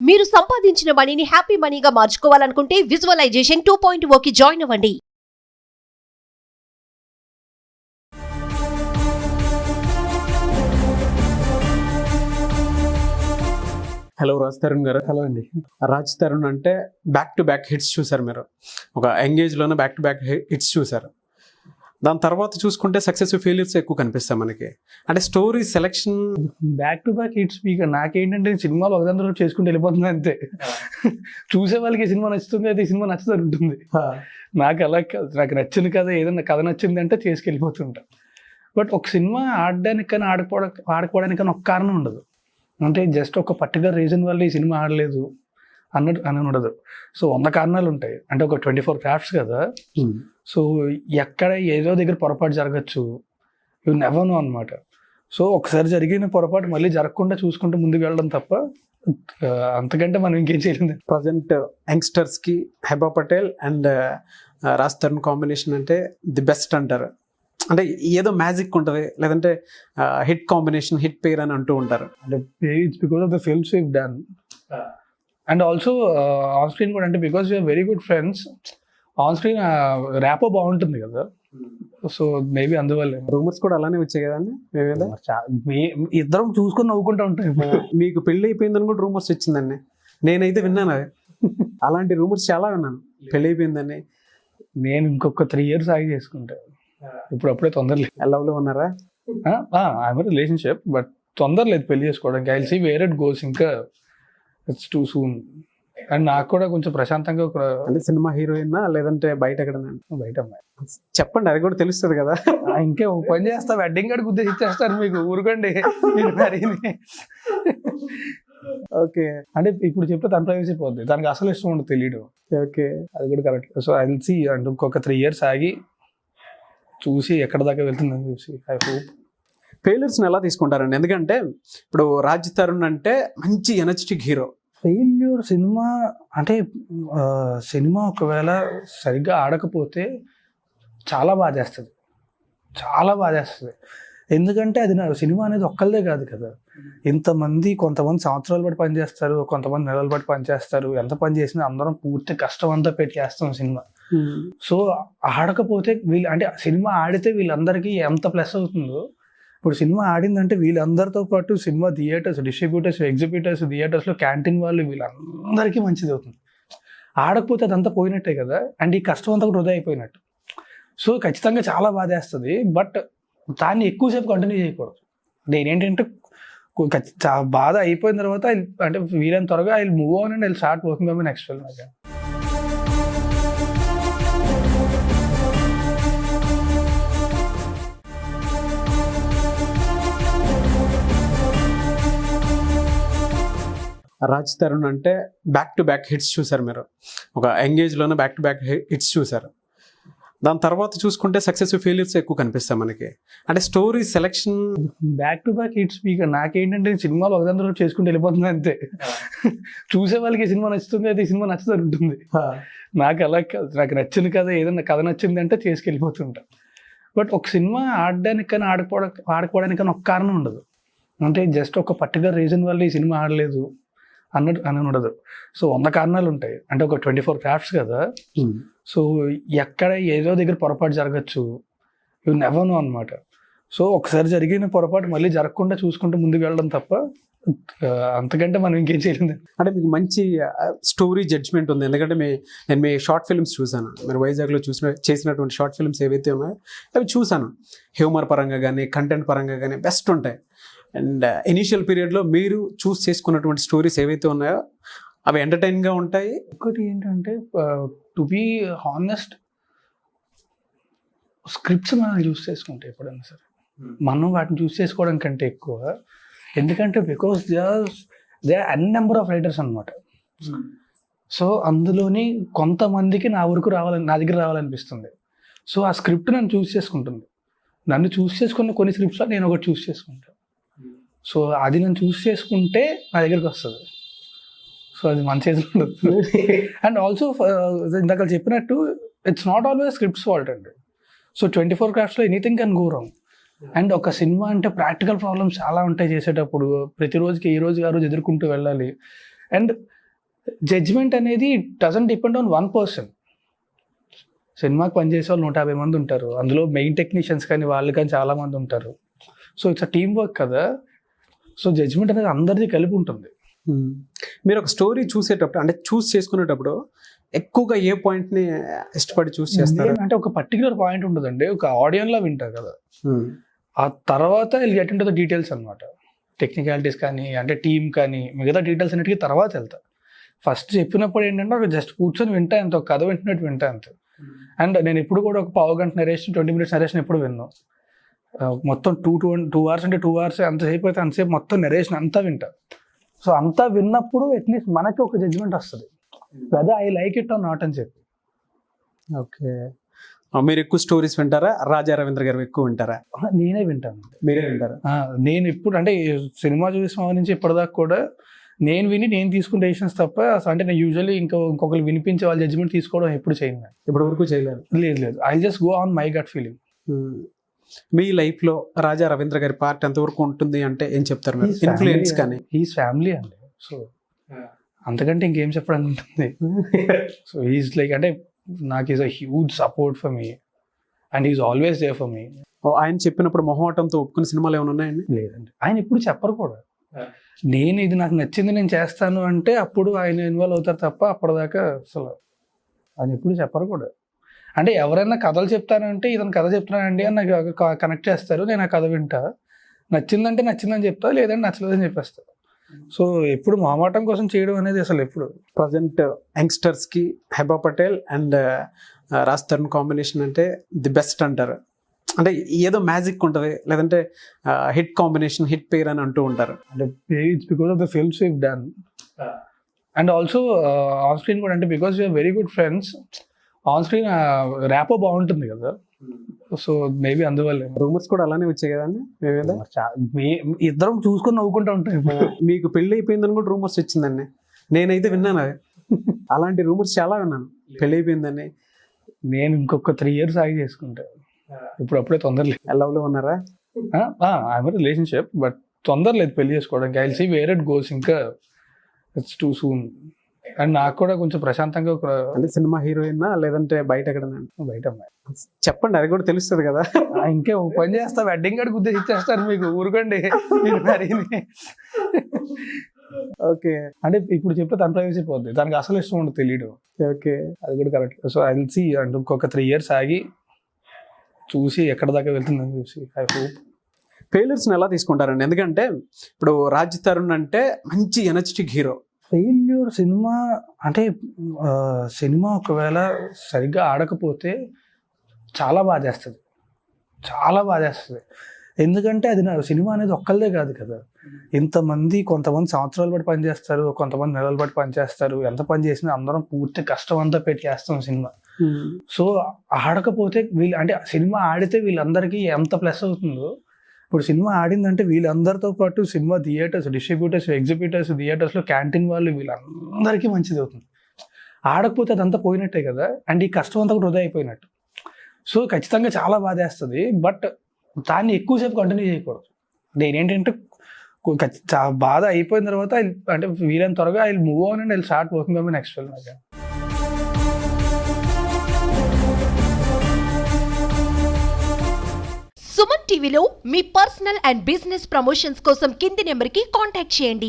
మీరు సంపాదించిన మనీని హ్యాపీ మనీగా మార్చుకోవాలనుకుంటే విజువలైజేషన్ 2.0కి జాయిన్ అవ్వండి. హలో రాజ్ తరుణ్ గారు. హలో అండి. రాజ్ తరుణ్ అంటే బ్యాక్ టు బ్యాక్ హిట్స్ చూసారు మీరు. ఒక యంగేజ్లోనే బ్యాక్ టు బ్యాక్ హిట్స్ చూసారు. దాని తర్వాత చూసుకుంటే సక్సెస్ ఫెయిల్యూర్స్ ఎక్కువ కనిపిస్తాయి మనకి. అంటే story selection back to back hits మీకు నాకేంటంటే సినిమాలు ఒకదాని తర్వాత చేసుకుంటూ వెళ్ళిపోతుంది అంతే. చూసే వాళ్ళకి ఈ సినిమా నచ్చుతుంది, అయితే ఈ సినిమా నచ్చుతుంది ఉంటుంది. నాకు అలా కాదు, నాకు నచ్చింది కదా, ఏదైనా కథ నచ్చింది అంటే చేసుకెళ్ళిపోతుంటా. బట్ ఒక సినిమా ఆడడానికి కానీ ఆడుకోవడానికి కానీ ఒక కారణం ఉండదు. అంటే జస్ట్ ఒక పర్టికులర్ రీజన్ వల్ల ఈ సినిమా ఆడలేదు అని ఉండదు. సో 100 కారణాలు ఉంటాయి. అంటే ఒక 24 క్రాఫ్ట్స్ కదా. సో ఎక్కడ ఏదో దగ్గర పొరపాటు జరగచ్చు, యూ నెవర్ నో అనమాట. సో ఒకసారి జరిగిన పొరపాటు మళ్ళీ జరగకుండా చూసుకుంటూ ముందుకు వెళ్ళడం తప్ప అంతకంటే మనం ఇంకేం చేయలేదు. ప్రజెంట్ యంగ్స్టర్స్కి హెబా పటేల్ అండ్ రాజ్ తరుణ్ కాంబినేషన్ అంటే ది బెస్ట్ అంటారు. అంటే ఏదో మ్యాజిక్ ఉంటుంది, లేదంటే హిట్ కాంబినేషన్, హిట్ పేర్ అని అంటూ ఉంటారు. అంటే it's because of the films we've done and also on screen కూడా. అంటే because we are very good friends, on screen rapport బాగుంటుంది కదా. సో మేబీ అందువల్ల రూమర్స్ కూడా అలానే వచ్చాయి కదండి. ఇద్దరం చూసుకొని నవ్వుకుంటూ ఉంటాం. మీకు పెళ్ళి అయిపోయిందని కూడా రూమర్స్ వచ్చిందండి. నేనైతే విన్నాను అది. అలాంటి రూమర్స్ చాలా విన్నాను, పెళ్ళి అయిపోయిందని. నేను ఇంకొక 3 years ఆగి చేసుకుంటాను. ఇప్పుడు అప్పుడే తొందరలేదు. లవ్లో ఉన్నారా? ఐఎమ్ రిలేషన్షిప్, బట్ తొందరలేదు పెళ్లి చేసుకోవడానికి. I will see where it goes. ఇంకా ఇట్స్ టూ సూన్. అండ్ నాకు కూడా కొంచెం ప్రశాంతంగా అంటే సినిమా హీరోయిన్ లేదంటే బయట ఎక్కడ బయట అమ్మాయి చెప్పండి, అది కూడా తెలుస్తుంది కదా. ఇంకే పని చేస్తా, వెడ్డింగ్ కార్డు ఉద్దేశించేస్తారు మీకు, ఊరుకోండి. ఓకే. అంటే ఇప్పుడు చెప్తే తన ప్రైవసీ పోద్ది, దానికి అసలు ఇష్టం ఉండదు, తెలియదు. ఓకే, అది కూడా correct. So I will see. అంటే ఇంకొక 3 years ఆగి చూసి ఎక్కడ దాకా వెళ్తుందని చూసి ఐ హోప్. ఫెయిల్యూర్స్ని ఎలా తీసుకుంటారండి? ఎందుకంటే ఇప్పుడు రాజ్ తరుణ్ అంటే మంచి ఎనర్జెటిక్ హీరో. ఫెయిల్యూర్ సినిమా అంటే సినిమా ఒకవేళ సరిగ్గా ఆడకపోతే చాలా బాధ చేస్తుంది, చాలా బాధ చేస్తుంది. ఎందుకంటే అది సినిమా అనేది ఒక్కళ్ళదే కాదు కదా. ఇంతమంది, కొంతమంది సంవత్సరాలు బట్టి పనిచేస్తారు, కొంతమంది నెలలు బట్టి పనిచేస్తారు. ఎంత పని చేసినా అందరం పూర్తి కష్టం అంతా పెట్టి చేస్తాం సినిమా. సో ఆడకపోతే వీళ్ళు, అంటే సినిమా ఆడితే వీళ్ళందరికీ ఎంత ప్లస్ అవుతుందో. ఇప్పుడు సినిమా ఆడిందంటే వీళ్ళందరితో పాటు సినిమా థియేటర్స్, డిస్ట్రిబ్యూటర్స్, ఎగ్జిబ్యూటర్స్, థియేటర్స్లో క్యాంటీన్ వాళ్ళు, వీళ్ళందరికీ మంచిది అవుతుంది. ఆడకపోతే అదంతా పోయినట్టే కదా. అండ్ ఈ కష్టం అంతా కూడా వృధా అయిపోయినట్టు. సో ఖచ్చితంగా చాలా బాధ వేస్తుంది. బట్ దాన్ని ఎక్కువసేపు కంటిన్యూ చేయకూడదు. నేనేంటంటే బాధ అయిపోయిన తర్వాత అంటే వీలైన త్వరగా I will move on and I will start working on my next film again. Raj Tarun అంటే బ్యాక్ టు బ్యాక్ హిట్స్ చూసారు మీరు. ఒక యంగేజ్లోనే బ్యాక్ టు బ్యాక్ హిట్స్ చూసారు. దాని తర్వాత చూసుకుంటే సక్సెస్ ఫెయిల్యూర్స్ ఎక్కువ కనిపిస్తాయి మనకి. అంటే story selection back to back hits మీకు నాకేంటంటే సినిమాలు ఒకదాని తర్వాత చేసుకుంటూ వెళ్ళిపోతుంది అంతే. చూసే వాళ్ళకి ఈ సినిమా నచ్చుతుంది, అయితే ఈ సినిమా నచ్చుతుంది ఉంటుంది. నాకు అలా కాదు, నాకు నచ్చింది కదా, ఏదైనా కథ నచ్చింది అంటే చేసుకెళ్ళిపోతుంటా. బట్ ఒక సినిమా ఆడడానికి కానీ ఆడుకోవడానికి కానీ ఒక కారణం ఉండదు. అంటే జస్ట్ ఒక పర్టికులర్ రీజన్ వల్ల ఈ సినిమా ఆడలేదు అని ఉండదు. సో 100 కారణాలు ఉంటాయి. అంటే ఒక 24 క్రాఫ్ట్స్ కదా. సో ఎక్కడ ఏదో దగ్గర పొరపాటు జరగచ్చు, యూ నెవర్ నో అనమాట. సో ఒకసారి జరిగిన పొరపాటు మళ్ళీ జరగకుండా చూసుకుంటూ ముందుకు వెళ్ళడం తప్ప అంతకంటే మనం ఇంకేం చేయలేదు. అంటే మీకు మంచి స్టోరీ జడ్జ్మెంట్ ఉంది. ఎందుకంటే నేను మీ షార్ట్ ఫిల్మ్స్ చూసాను. మీరు వైజాగ్లో చేసినటువంటి షార్ట్ ఫిల్మ్స్ ఏవైతే ఉన్నాయో అవి చూసాను. హ్యూమర్ పరంగా కానీ, కంటెంట్ పరంగా కానీ బెస్ట్ ఉంటాయి. అండ్ ఇనీషియల్ పీరియడ్లో మీరు చూస్ చేసుకున్నటువంటి స్టోరీస్ ఏవైతే ఉన్నాయో అవి ఎంటర్టైన్గా ఉంటాయి. ఒకటి ఏంటంటే టు బీ హానెస్ట్, స్క్రిప్ట్స్ మనం చూస్ చేసుకుంటే ఎప్పుడైనా సరే మనం వాటిని చూస్ చేసుకోవడం కంటే ఎక్కువ, ఎందుకంటే because they are an number of writers అనమాట. సో అందులోని కొంతమందికి నా దగ్గర రావాలనిపిస్తుంది. సో ఆ స్క్రిప్ట్ నన్ను చూస్ చేసుకుంటుంది. నన్ను చూస్ చేసుకున్న కొన్ని స్క్రిప్ట్స్లో నేను ఒకటి చూస్ చేసుకుంటాను. సో అది నన్ను చూస్ చేసుకుంటే నా దగ్గరికి వస్తుంది. సో అది మన చేతిలో ఉండదు. అండ్ ఆల్సో ఇందాక చెప్పినట్టు it's not always scripts fault అండి. సో 24 క్రాఫ్ట్స్లో anything can go wrong. And ఒక సినిమా అంటే ప్రాక్టికల్ ప్రాబ్లమ్స్ చాలా ఉంటాయి చేసేటప్పుడు. ప్రతిరోజుకి ఈ రోజు ఆ రోజు ఎదుర్కొంటూ వెళ్ళాలి. అండ్ జడ్జ్మెంట్ అనేది doesn't depend on one person. సినిమాకి పనిచేసే వాళ్ళు 150 మంది ఉంటారు, అందులో మెయిన్ టెక్నీషియన్స్ కానీ వాళ్ళు కానీ చాలా మంది ఉంటారు. So it's a team work కదా. సో జడ్జ్మెంట్ అనేది అందరిది కలిపి ఉంటుంది. మీరు ఒక స్టోరీ చూసేటప్పుడు అంటే చేసుకునేటప్పుడు ఎక్కువగా ఏ పాయింట్ ని ఇష్టపడి చేస్తారు? అంటే ఒక పర్టికులర్ పాయింట్ ఉంటుందండి, ఒక ఆడియన్లో వింటారు కదా, ఆ తర్వాత get in to the details అనమాట. టెక్నికాలిటీస్ కానీ అంటే టీమ్ కానీ మిగతా డీటెయిల్స్ అన్నిటికీ తర్వాత వెళ్తా. ఫస్ట్ చెప్పినప్పుడు ఏంటంటే ఒక జస్ట్ కూర్చొని వింటా, అంత ఒక కథ వింటున్నట్టు వింటా అంతే. అండ్ నేను ఇప్పుడు కూడా ఒక పావు గంట నరేషన్ 20 minutes నరేషన్ ఎప్పుడు విన్నాను. మొత్తం 2 hours అంటే 2 hours అంతసేపు అయితే అంతసేపు మొత్తం నరేషన్ అంతా వింటా. సో అంతా విన్నప్పుడు అట్లీస్ట్ మనకి ఒక జడ్జ్మెంట్ వస్తుంది, weather I like it or not అని చెప్పి. ఓకే, మీరు ఎక్కువ స్టోరీస్ వింటారా? రాజా రవీంద్ర గారు ఎక్కువ వింటారా? నేనే వింటాను. మీరే వింటారా? నేను ఇప్పుడు అంటే సినిమా చూసిన నుంచి ఇప్పటిదాకా కూడా నేను విని నేను తీసుకున్న డెసిషన్స్ తప్ప అంటే నేను యూజువల్లీ ఇంకొకరు వినిపించే వాళ్ళ జడ్జ్మెంట్ తీసుకోవడం ఎప్పుడు చేయను. ఇప్పటి వరకు చేయలేదు. లేదు, I just go on my gut feeling. మీ లైఫ్ లో రాజా రవీంద్ర గారి పార్ట్ ఎంతవరకు ఉంటుంది అంటే ఏం చెప్తారు మీరు? ఇన్ఫ్లుయెన్స్ కానీ. హీస్ ఫ్యామిలీ అండి, సో అంతకంటే ఇంకేం చెప్పడానికి ఉంటుంది. సో హీస్ లైక్ అంటే నాకు is a huge support for me and is always there for me. ఆయన చెప్పినప్పుడు మొహమాటంతో ఒప్పుకున్న సినిమాలు ఏమైనా ఉన్నాయండి? లేదండి, ఆయన ఎప్పుడు చెప్పరు కూడా. నేను ఇది నాకు నచ్చింది నేను చేస్తాను అంటే అప్పుడు ఆయన ఇన్వాల్వ్ అవుతారు తప్ప అప్పటిదాకా అసలు ఆయన ఎప్పుడు చెప్పరు కూడా. అంటే ఎవరైనా కథలు చెప్తానంటే ఇతను కథ చెప్తున్నానండి అని నాకు కనెక్ట్ చేస్తారు, నేను ఆ కథ వింటా, నచ్చిందంటే నచ్చిందని చెప్తా, లేదంటే నచ్చలేదని చెప్పేస్తా. సో ఎప్పుడు మొహమాటం కోసం చేయడం అనేది అసలు ఎప్పుడు. ప్రజెంట్ యంగ్స్టర్స్ కి హెబా పటేల్ అండ్ రాజ్ తరుణ్ కాంబినేషన్ అంటే ది బెస్ట్ అంటారు. అంటే ఏదో మ్యాజిక్ ఉంటుంది, లేదంటే హిట్ కాంబినేషన్, హిట్ పేర్ అని అంటూ ఉంటారు. అంటే it's because of the films we've done and also on screen కూడా. అంటే because we are very good friends, on screen rapport బాగుంటుంది కదా, సో మేబీ అందువల్ల. రూమర్స్ కూడా అలానే వచ్చాయి కదండి మీ మీద? ఇద్దరం చూసుకొని నవ్వుకుంటూ ఉంటాం. మీకు పెళ్లి అయిపోయిందని కూడా రూమర్స్ వచ్చిందండి, నేనైతే విన్నాను అది. అలాంటి రూమర్స్ చాలా విన్నాను, పెళ్లి అయిపోయిందని. నేను ఇంకొక 3 years ఆగి చేసుకుంటాను, ఇప్పుడు అప్పుడే తొందరలేదు. లవ్ లో ఉన్నారా? ఐఎమ్ రిలేషన్షిప్, బట్ తొందరలేదు పెళ్లి చేసుకోవడానికి. I will see where it goes, ఇంకా ఇట్స్ టూ సూన్. అండ్ నాకు కూడా కొంచెం ప్రశాంతంగా అంటే సినిమా హీరోయిన్ లేదంటే బయట ఎక్కడన్నా? బయట అమ్మాయి. చెప్పండి, అది కూడా తెలుస్తుంది కదా. ఇంకే పని చేస్తా, వెడ్డింగ్ కార్డు గుద్దేసి ఇచ్చేస్తారు మీకు, ఊరుకోండి. ఓకే, అంటే ఇప్పుడు చెప్తే తన ప్రైవసీ పోద్ది, దానికి అసలు ఇష్టం ఉండదు, తెలియదు. ఓకే, అది కూడా correct. So I will see, అంటే ఇంకొక 3 years ఆగి చూసి ఎక్కడ దాకా వెళ్తుందని చూసి ఐ హోప్. ఫెయిల్యూర్స్ని ఎలా తీసుకుంటారండి? ఎందుకంటే ఇప్పుడు రాజ్ తరుణ్ అంటే మంచి ఎనర్జెటిక్ హీరో. ఫెయిల్యూర్ సినిమా అంటే సినిమా ఒకవేళ సరిగ్గా ఆడకపోతే చాలా బాధ చేస్తుంది, చాలా బాధ చేస్తుంది. ఎందుకంటే అది సినిమా అనేది ఒక్కళ్ళదే కాదు కదా, ఇంతమంది, కొంతమంది సంవత్సరాలు బట్టి పనిచేస్తారు, కొంతమంది నెలల బట్టి పనిచేస్తారు. ఎంత పని చేసినా అందరం పూర్తి కష్టం అంతా పెట్టి చేస్తాం సినిమా. సో ఆడకపోతే వీళ్ళు, అంటే సినిమా ఆడితే వీళ్ళందరికీ ఎంత ప్లస్ అవుతుందో, ఇప్పుడు సినిమా ఆడిందంటే వీళ్ళందరితో పాటు సినిమా థియేటర్స్, డిస్ట్రిబ్యూటర్స్, ఎగ్జిబ్యూటర్స్, థియేటర్స్లో క్యాంటీన్ వాళ్ళు, వీళ్ళందరికీ మంచిది అవుతుంది. ఆడకపోతే అదంతా పోయినట్టే కదా, అండ్ ఈ కష్టం అంతా కూడా వృధా అయిపోయినట్టు. సో ఖచ్చితంగా చాలా బాధేస్తుంది, బట్ దాన్ని ఎక్కువసేపు కంటిన్యూ చేయకూడదు. నేనేంటంటే బాధ అయిపోయిన తర్వాత అంటే వీలైన త్వరగా I will move on and I will start working on my next film again. Suman టీవీలో మీ పర్సనల్ అండ్ బిజినెస్ ప్రమోషన్స్ కోసం కింది నెంబర్కి కాంటాక్ట్ చేయండి.